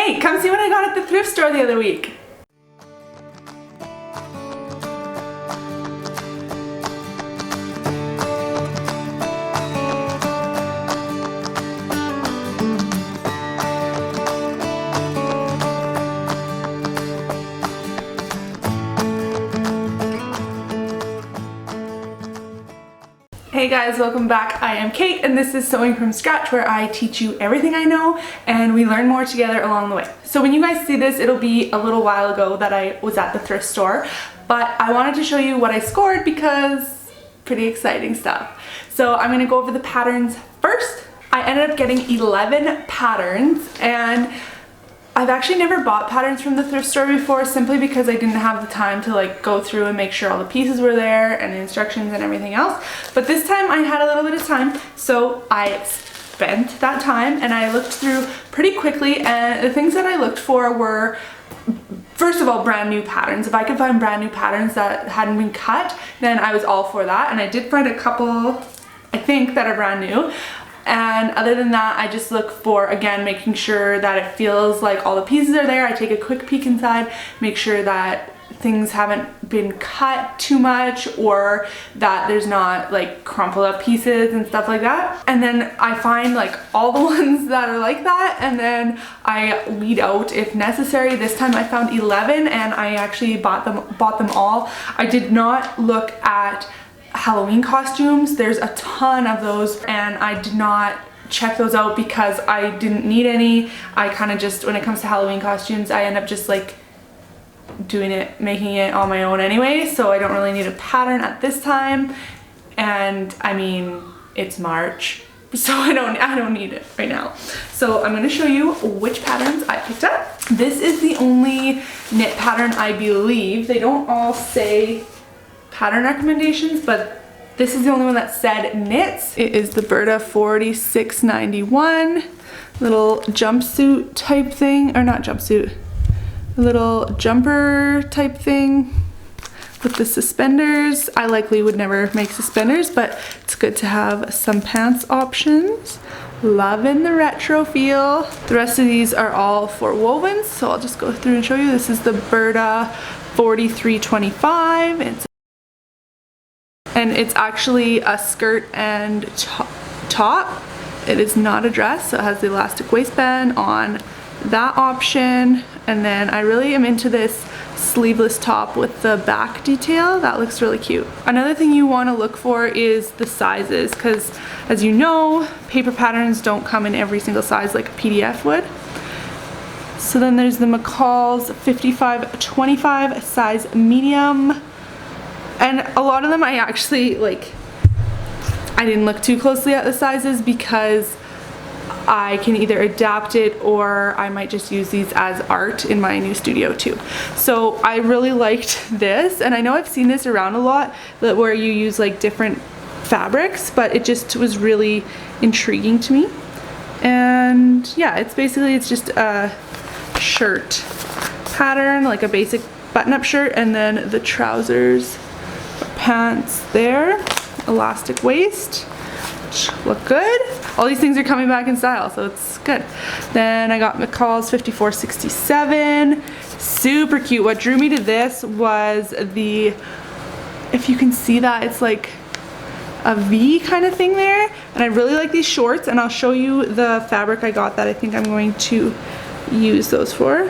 Hey, come see what I got at the thrift store the other week. Hey guys, welcome back. I am Kate and this is Sewing from Scratch, where I teach you everything I know and we learn more together along the way. So when you guys see this, it'll be a little while ago that I was at the thrift store, but I wanted to show you what I scored because pretty exciting stuff. So I'm going to go over the patterns first. I ended up getting 11 patterns, and I've actually never bought patterns from the thrift store before, simply because I didn't have the time to like go through and make sure all the pieces were there and the instructions and everything else. But this time I had a little bit of time, so I spent that time and I looked through pretty quickly, and the things that I looked for were, first of all, brand new patterns. If I could find brand new patterns that hadn't been cut, then I was all for that, and I did find a couple, I think, that are brand new. And other than that, I just look for, again, making sure that it feels like all the pieces are there. I take a quick peek inside, make sure that things haven't been cut too much or that there's not like crumpled up pieces and stuff like that. And then I find like all the ones that are like that, and then I weed out if necessary. This time I found 11 and I actually bought them all. I did not look at Halloween costumes. There's a ton of those and I did not check those out because I didn't need any. I kind of just, when it comes to Halloween costumes, I end up just like making it on my own anyway, so I don't really need a pattern at this time. And I mean, it's March, so I don't need it right now. So I'm going to show you which patterns I picked up. This is the only knit pattern, I believe. They don't all say pattern recommendations, but this is the only one that said knits. It is the Berta 4691, little jumpsuit type thing, or not jumpsuit, little jumper type thing with the suspenders. I likely would never make suspenders, but it's good to have some pants options. Loving the retro feel. The rest of these are all for wovens, so I'll just go through and show you. This is the Berta 4325. And it's actually a skirt and top. It is not a dress, so it has the elastic waistband on that option. And then I really am into this sleeveless top with the back detail. That looks really cute. Another thing you want to look for is the sizes, because as you know, paper patterns don't come in every single size like a PDF would. So then there's the McCall's 5525 size medium. And a lot of them I actually I didn't look too closely at the sizes because I can either adapt it or I might just use these as art in my new studio too. So I really liked this, and I know I've seen this around a lot where you use like different fabrics, but it just was really intriguing to me. And yeah, it's just a shirt pattern, like a basic button-up shirt, and then the trousers, pants there, elastic waist, look good. All these things are coming back in style, so it's good. Then I got McCall's 5467, super cute. What drew me to this was the, if you can see that, it's like a V kind of thing there, and I really like these shorts, and I'll show you the fabric I got that I think I'm going to use those for.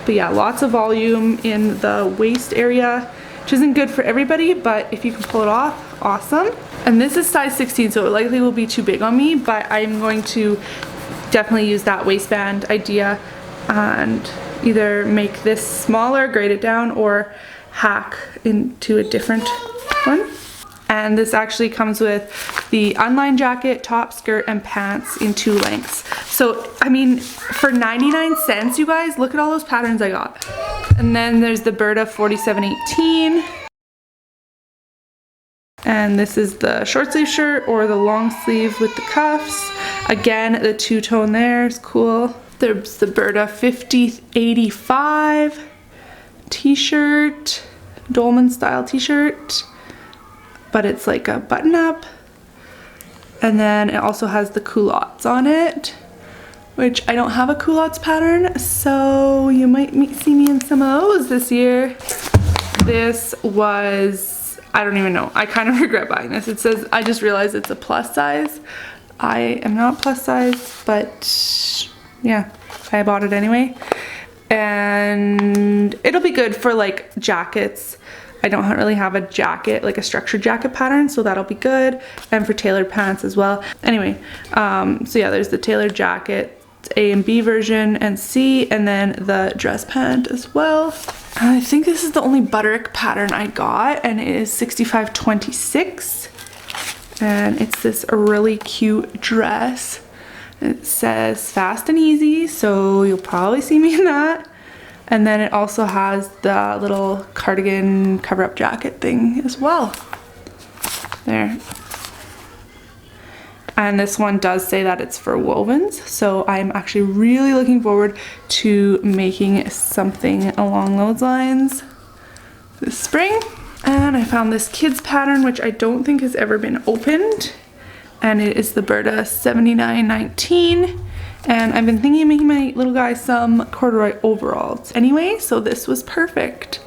But yeah, lots of volume in the waist area, which isn't good for everybody, but if you can pull it off, awesome. And this is size 16, so it likely will be too big on me, but I'm going to definitely use that waistband idea and either make this smaller, grade it down, or hack into a different one. And this actually comes with the unlined jacket, top, skirt, and pants in 2 lengths. So, I mean, for 99 cents, you guys, look at all those patterns I got. And then there's the Berta 4718. And this is the short sleeve shirt or the long sleeve with the cuffs. Again, the two-tone there is cool. There's the Berta 5085 t-shirt, dolman style t-shirt, but it's like a button-up. And then it also has the culottes on it. which I don't have a culottes pattern, so you might see me in some of those this year. This was, I don't even know, I kind of regret buying this. It says, I just realized it's a plus size. I am not plus size, but yeah, I bought it anyway. And it'll be good for like jackets. I don't really have a jacket, like a structured jacket pattern, so that'll be good. And for tailored pants as well. Anyway, so yeah, there's the tailored jacket, A and B version and C, and then the dress pant as well. I think this is the only butterick pattern I got, and it is 6526. And it's this really cute dress. It says fast and easy, so you'll probably see me in that. And then it also has the little cardigan cover-up jacket thing as well. There. And this one does say that it's for wovens, so I'm actually really looking forward to making something along those lines this spring. And I found this kids pattern, which I don't think has ever been opened. And it is the Berta 7919. And I've been thinking of making my little guy some corduroy overalls anyway, so this was perfect.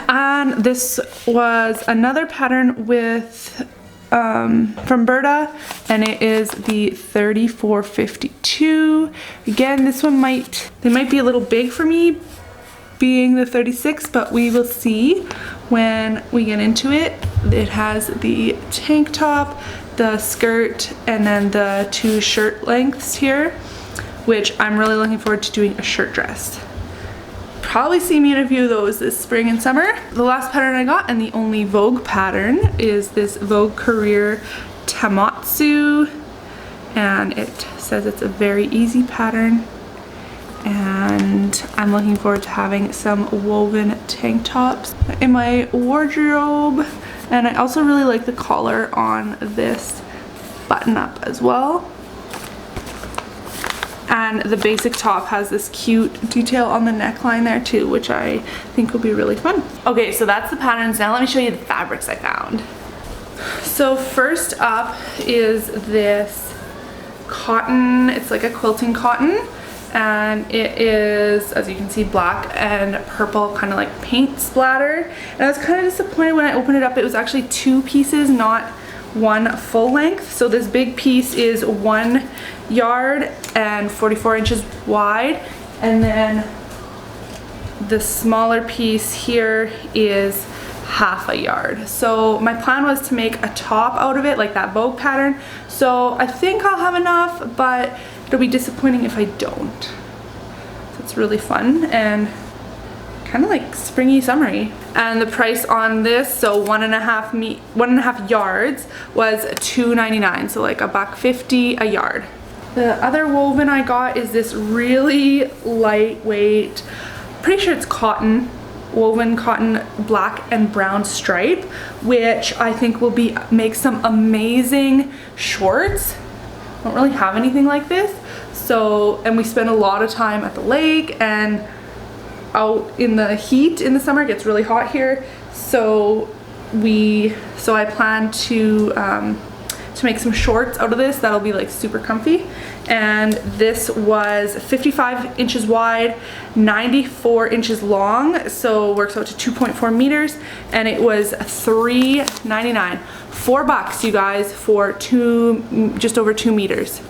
And this was another pattern with from Berta, and it is the 3452. Again, this one might be a little big for me, being the 36, but we will see when we get into it. It has the tank top, the skirt, and then the 2 shirt lengths here, which I'm really looking forward to doing a shirt dress. Probably see me in a few of those this spring and summer. The last pattern I got, and the only Vogue pattern, is this Vogue Career Tamatsu, and it says it's a very easy pattern. And I'm looking forward to having some woven tank tops in my wardrobe. And I also really like the collar on this button up as well. And the basic top has this cute detail on the neckline there too, which I think will be really fun. Okay, so that's the patterns. Now let me show you the fabrics I found. So first up is this cotton. It's like a quilting cotton. And it is, as you can see, black and purple, kind of like paint splatter. And I was kind of disappointed when I opened it up. It was actually 2 pieces, not 1 full length. So this big piece is 1 yard and 44 inches wide. And then the smaller piece here is half a yard. So my plan was to make a top out of it, like that Vogue pattern. So I think I'll have enough, but it'll be disappointing if I don't. So it's really fun and kind of like springy summery. And the price on this, so 1.5 yards, was $2.99, so like $1.50 a yard. The other woven I got is this really lightweight, pretty sure it's cotton, woven cotton black and brown stripe, which I think will make some amazing shorts. I don't really have anything like this, so, and we spend a lot of time at the lake and out in the heat in the summer. It gets really hot here, so I plan to make some shorts out of this that'll be like super comfy. And this was 55 inches wide, 94 inches long, so works out to 2.4 meters, and it was $3.99. $4, you guys, for just over 2 meters.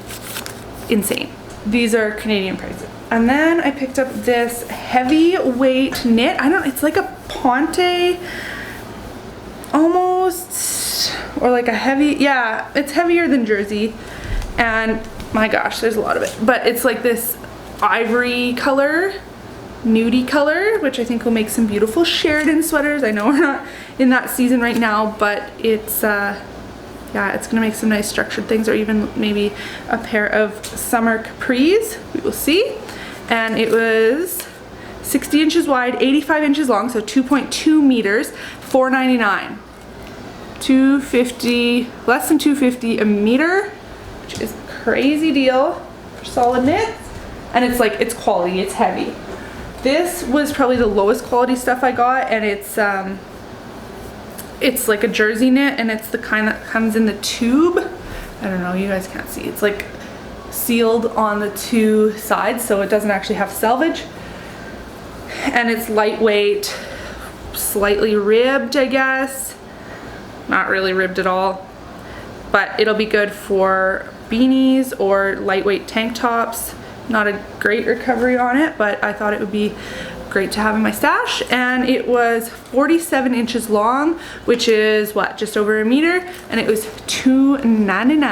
Insane. These are Canadian prices. And then I picked up this heavyweight knit. It's like a ponte almost, or like a heavy, yeah, it's heavier than jersey. And my gosh, there's a lot of it, but it's like this ivory color, nudie color, which I think will make some beautiful Sheridan sweaters. I know we're not in that season right now, but it's yeah, it's gonna make some nice structured things, or even maybe a pair of summer capris. We will see. And it was 60 inches wide, 85 inches long, so 2.2 meters, $4.99. $2.50, less than $2.50 a meter, which is a crazy deal for solid knits. And it's like, it's quality, it's heavy. This was probably the lowest quality stuff I got, and it's like a jersey knit, and it's the kind that comes in the tube. I don't know, you guys can't see. It's like sealed on the two sides, so it doesn't actually have selvage. And it's lightweight, slightly ribbed, I guess. Not really ribbed at all. But it'll be good for beanies or lightweight tank tops. Not a great recovery on it, but I thought it would be great to have in my stash. And it was 47 inches long, which is what, just over a meter, and it was $2.99.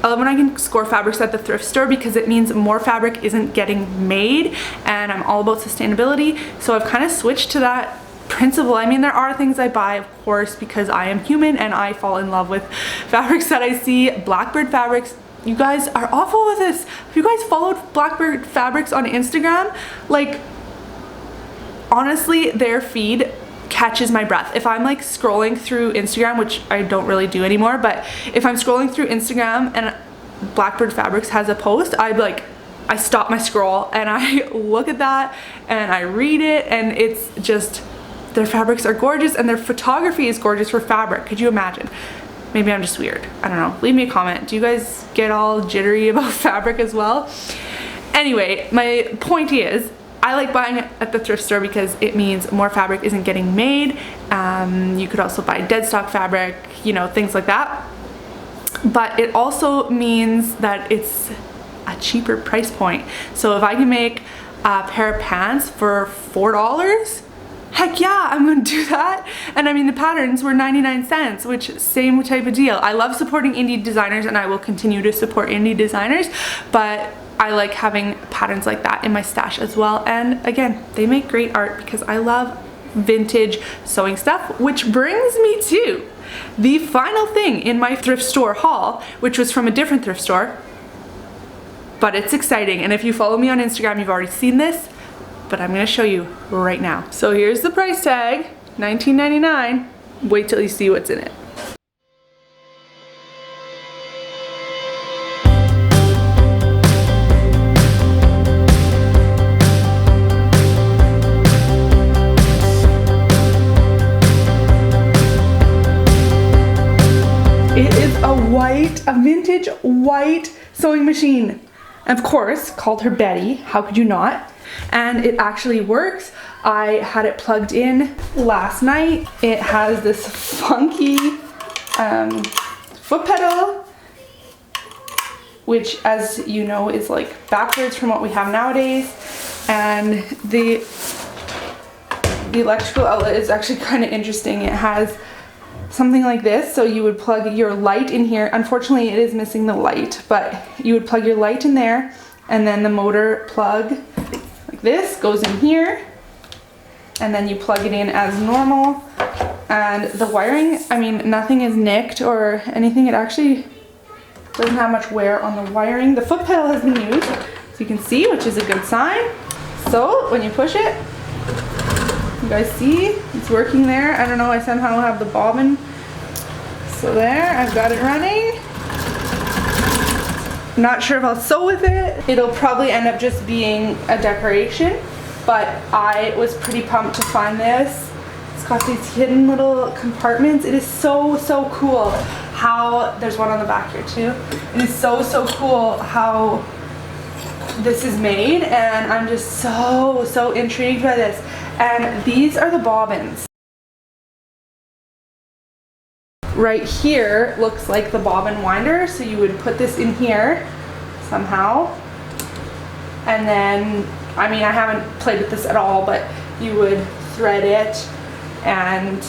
I love when I can score fabrics at the thrift store because it means more fabric isn't getting made, and I'm all about sustainability, so I've kind of switched to that principle. I mean, there are things I buy, of course, because I am human and I fall in love with fabrics that I see. Blackbird Fabrics, you guys are awful with this. Have you guys followed Blackbird Fabrics on Instagram? Like, honestly, their feed catches my breath. If I'm like scrolling through Instagram, which I don't really do anymore, but if I'm scrolling through Instagram and Blackbird Fabrics has a post, I stop my scroll and I look at that and I read it, and it's just, their fabrics are gorgeous and their photography is gorgeous for fabric. Could you imagine? Maybe I'm just weird. I don't know. Leave me a comment. Do you guys get all jittery about fabric as well? Anyway, my point is, I like buying it at the thrift store because it means more fabric isn't getting made. You could also buy dead stock fabric, you know, things like that. But it also means that it's a cheaper price point. So if I can make a pair of pants for $4, heck yeah, I'm gonna do that. And I mean, the patterns were 99 cents, which same type of deal. I love supporting indie designers and I will continue to support indie designers, but I like having patterns like that in my stash as well. And again, they make great art because I love vintage sewing stuff, which brings me to the final thing in my thrift store haul, which was from a different thrift store, but it's exciting. And if you follow me on Instagram, you've already seen this, but I'm gonna show you right now. So here's the price tag, $19.99. Wait till you see what's in it. It is a vintage white sewing machine. Of course, called her Betty, how could you not? And it actually works. I had it plugged in last night. It has this funky foot pedal, which, as you know, is like backwards from what we have nowadays. And the electrical outlet is actually kind of interesting. It has something like this, so you would plug your light in here. Unfortunately, it is missing the light, but you would plug your light in there, and then the motor plug like this goes in here, and then you plug it in as normal. And the wiring, I mean, nothing is nicked or anything. It actually doesn't have much wear on the wiring. The foot pedal has been used, so you can see, which is a good sign. So when you push it, you guys see it's working there. I don't know, I somehow have the bobbin. So there, I've got it running. Not sure if I'll sew with it. It'll probably end up just being a decoration, but I was pretty pumped to find this. It's got these hidden little compartments. It is so, so cool how, there's one on the back here too. It is so, so cool how this is made, and I'm just so, so intrigued by this. And these are the bobbins. Right here looks like the bobbin winder, so you would put this in here somehow, and then, I mean, I haven't played with this at all, but you would thread it and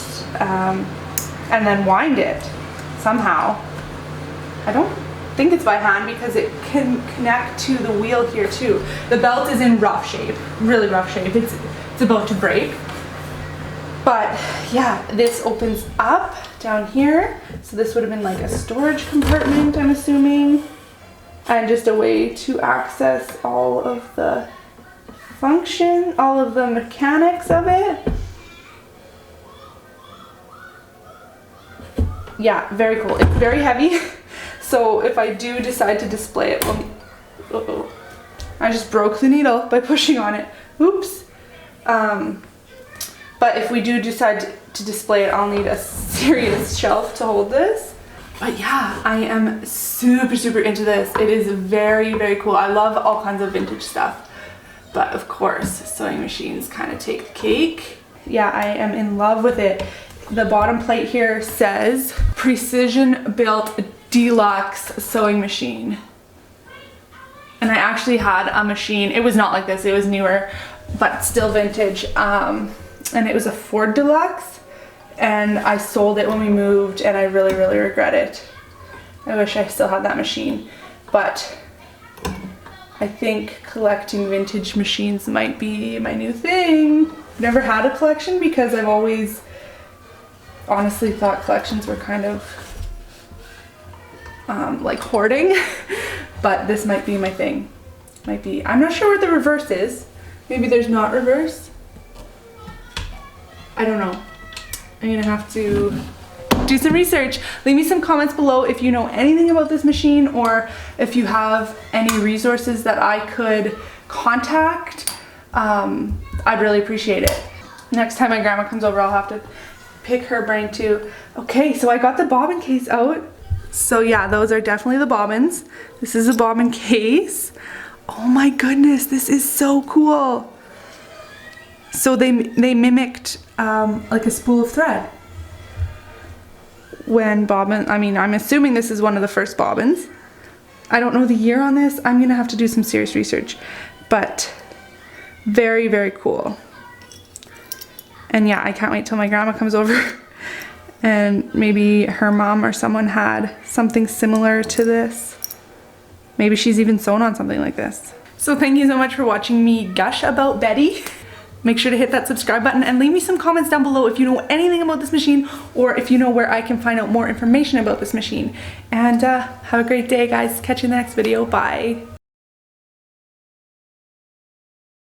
then wind it somehow. I don't think it's by hand because it can connect to the wheel here too. The belt is in rough shape, really rough shape. It's about to break. But yeah, this opens up down here. So this would have been like a storage compartment, I'm assuming. And just a way to access all of the function, all of the mechanics of it. Yeah, very cool. It's very heavy. So if I do decide to display it, well, I just broke the needle by pushing on it. Oops. But if we do decide to display it, I'll need a serious shelf to hold this. But yeah, I am super, super into this. It is very, very cool. I love all kinds of vintage stuff. But of course, sewing machines kind of take the cake. Yeah, I am in love with it. The bottom plate here says precision built deluxe sewing machine. And I actually had a machine. It was not like this, it was newer, but still vintage. And it was a Ford Deluxe, and I sold it when we moved, and I really, really regret it. I wish I still had that machine, but I think collecting vintage machines might be my new thing. I've never had a collection because I've always honestly thought collections were kind of like hoarding, but this might be my thing. Might be. I'm not sure what the reverse is. Maybe there's not reverse. I don't know. I'm gonna have to do some research. Leave me some comments below if you know anything about this machine, or if you have any resources that I could contact. I'd really appreciate it. Next time my grandma comes over, I'll have to pick her brain too. Okay, so I got the bobbin case out. So yeah, those are definitely the bobbins. This is a bobbin case. Oh my goodness, this is so cool. So they mimicked like a spool of thread. When bobbin, I mean, I'm assuming this is one of the first bobbins. I don't know the year on this. I'm gonna have to do some serious research, but very, very cool. And yeah, I can't wait till my grandma comes over and maybe her mom or someone had something similar to this. Maybe she's even sewn on something like this. So thank you so much for watching me gush about Betty. Make sure to hit that subscribe button and leave me some comments down below if you know anything about this machine, or if you know where I can find out more information about this machine. And have a great day, guys. Catch you in the next video. Bye.